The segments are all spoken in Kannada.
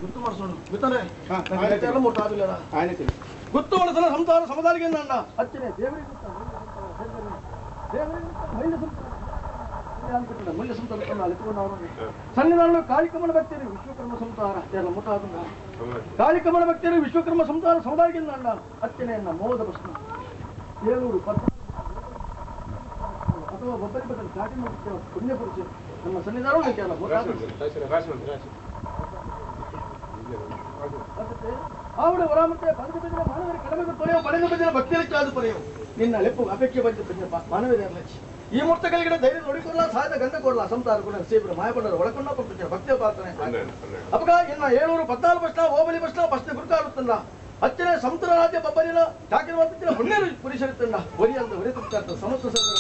ಗುರ್ತು ಮಾಡಿಸೋಣ ಗೊತ್ತಾನೆ ಹಾ, ಎಲ್ಲ ಮುಟ್ಟಾದಿಲ್ಲ ಆಯ್ತು ಗುರ್ತು ಮಾಡಿಸಲ ಸಂಸಾರ ಸಮದಾರಿಗೆ ಅಂದ ಅಚ್ಚನೆ ದೇವರಿಗೆ ಮುಳ್ಳ ಸಂತಾನ ಸನ್ನಿಧಾನ ಕಾಳಿಕಮ್ಮನ ಭಕ್ತರು ವಿಶ್ವಕರ್ಮ ಸಂಸಾರ ಎಲ್ಲ ಮುಟ್ಟಾದ ಕಾಳಿಕಮ್ಮನ ಭಕ್ತರು ವಿಶ್ವಕರ್ಮ ಸಂಸಾರ ಸಮದಾರಿಗೆ ಅಂದ ಅಚ್ಚನೆಯನ್ನ ಮೋದ ಪ್ರಶ್ನ 7 ಅಥವಾ ಒಬ್ಬರಿ ಬದಲು ಚಾಟಿ ಮಾಡುತ್ತೇವೆ ಪುಣ್ಯ ಪುರುಷ ನಮ್ಮ ಸನ್ನಿಧಾನ ಆವಿಡ ವರಾಮತೆ ಪದಕ ಬಿದ್ದರೆ ಮಾನವರ ಕಡಿಮೆ ತೊಳೆಯೋ ಪಡೆದ ಬಿದ್ದರೆ ಭಕ್ತಿಯಕ್ಕೆ ಆದ ಪಡೆಯೋ ನಿನ್ನ ಲೆಪ್ಪು ಅಪೇಕ್ಷೆ ಬಂದ ಬಿದ್ದರೆ ಮಾನವರೇ ಲಕ್ಷ ಈ ಮೂರ್ತಗಳಿಗೆ ಧೈರ್ಯ ನೋಡಿಕೊಳ್ಳ ಸಾಧ್ಯ ಗಂಧ ಕೊಡಲ ಸಂಸಾರ ಕೂಡ ಸೇಬ್ರು ಮಾಯಪಡರು ಒಳಕೊಂಡ ಪಡ್ತಾರೆ ಭಕ್ತಿಯ ಪ್ರಾರ್ಥನೆ ಅಪಕ ಇನ್ನ 714 ವರ್ಷ ಓಬಲಿ ವರ್ಷ ಫಸ್ಟ್ ಗುರುಕಾರುತ್ತಂಡ ಹಚ್ಚಿನ ಸಮುದ್ರ ರಾಜ್ಯ ಬಬ್ಬಲಿನ ಚಾಕಿನ ಮಾಡ್ತಿದ್ದ ಹುಣ್ಣೇರು ಪುರುಷರಿತ್ತಂಡ ಒರಿ ಅಂತ ಒರೆ ತುರ್ತಾರೆ ಸಮಸ್ತ ಸರ್ವರ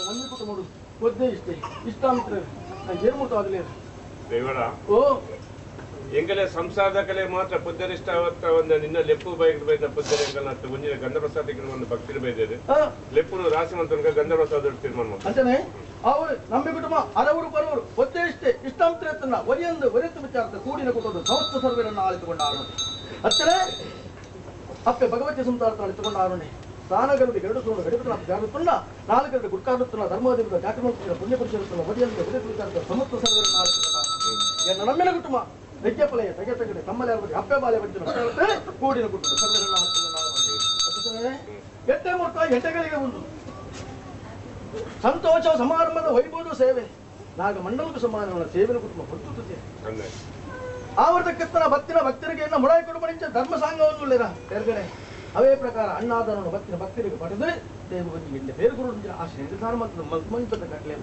ನಂಬಿ ಕುಟುಂಬ ಒದ್ದೇ ಇಷ್ಟಾಂತರ ಏನು ಮುಟ್ಟಾಗಲೇ ಓ ಎಂಗಲೇ ಸಂಸಾರದ ಕಲೆ ಮಾತ್ರ ಪುದ್ದರಿಷ್ಟ ಒಂದು ನಿನ್ನ ಲೆಪ್ಪು ಬೈದ ಪುದ್ದರಿಗಳ ಮುಂಜಿನ ಗಂಧಪ್ರಸಾದಕ್ಕೆ ಒಂದು ಭಕ್ತಿರು ಬೈದಿದೆ ಲೆಪ್ಪುನು ರಾಸಿಮಂತನಿಗೆ ಗಂಧಪ್ರಸಾದ ತೀರ್ಮಾನ ಅಂತಾನೆ ಅವರು ನಂಬಿ ಕುಟುಂಬ ಅರವರು ಬರುವರು ಒದ್ದೇ ಇಷ್ಟಾಂತರ ಒರಿಯೊಂದು ಒರೆತು ವಿಚಾರ ಕೂಡಿನ ಕುಟುಂಬ ಸಮಸ್ತ ಸರ್ವರನ್ನು ಆಳಿತುಕೊಂಡ ಆರೋಣೆ ಅಚ್ಚನೆ ಅಪ್ಪೆ ಭಗವತಿ ಸಂಸಾರ ಆಳಿತುಕೊಂಡ ಆರೋಣೆ ಸ್ನಾನಗರಿಗೆ 2 ಸೋಣ ಗಡಿಬಿಡ ಜಾರುತ್ತುಂಡ 4 ಗುಡ್ಕಾಡುತ್ತುನ್ನ ಧರ್ಮದೇವರ ಜಾತಿಮಂತ್ರ ಪುಣ್ಯ ಪುರುಷರುತ್ತನ್ನ ಒರಿಯೊಂದು ಒರೆತು ವಿಚಾರ ಸಮಸ್ತ ಸರ್ವರನ್ನು ಆಳಿತುಕೊಂಡ ಎನ್ನ ನಮ್ಮಿನ ಕುಟುಂಬ ಯಜ್ಞಫಲಯ ತೆಗೆತಗಡೆ ತಮ್ಮಲ್ಲಿ ಅಪ್ಪೆ ಬಾಲೆ ಬಂದಿನ ಕೂಡಿನ ಕುಟುಂಬ ಸರ್ವರನ್ನು ಆಳಿತುಕೊಂಡ ಎಟ್ಟೆ ಮುಟ್ಟ ಎಟ್ಟೆಗಳಿಗೆ ಒಂದು ಸಂತೋಷ ಸಮಾರಂಭದ ವೈಭವದ ಸೇವೆ ನಾಗ ಮಂಡಲದ ಸಮಾರಂಭದ ಸೇವೆನ ಕುಟುಂಬ ಹೊತ್ತುತ್ತದೆ ಆವರ್ತಕ್ಕೆತ್ತನ ಭಕ್ತಿನ ಭಕ್ತರಿಗೆ ಮುಡಾಯಿ ಕೊಡುಬಡಿಂಚ ಧರ್ಮ ಸಾಂಗವನ್ನು ಉಳ್ಳಿರ ತೆರಗಡೆ ಅವೇ ಪ್ರಕಾರ ಅಣ್ಣಾದರನ್ನು ಭಕ್ತಿನ ಭಕ್ತರಿಗೆ ಪಡೆದು ದೇವ ಬಂದಿಗೆ ಬೇರೆ ಗುರು ಆಶ್ರಯ ನಿರ್ಧಾರ ಮತ್ತು ಮಂಚದ ಕಟ್ಲೆ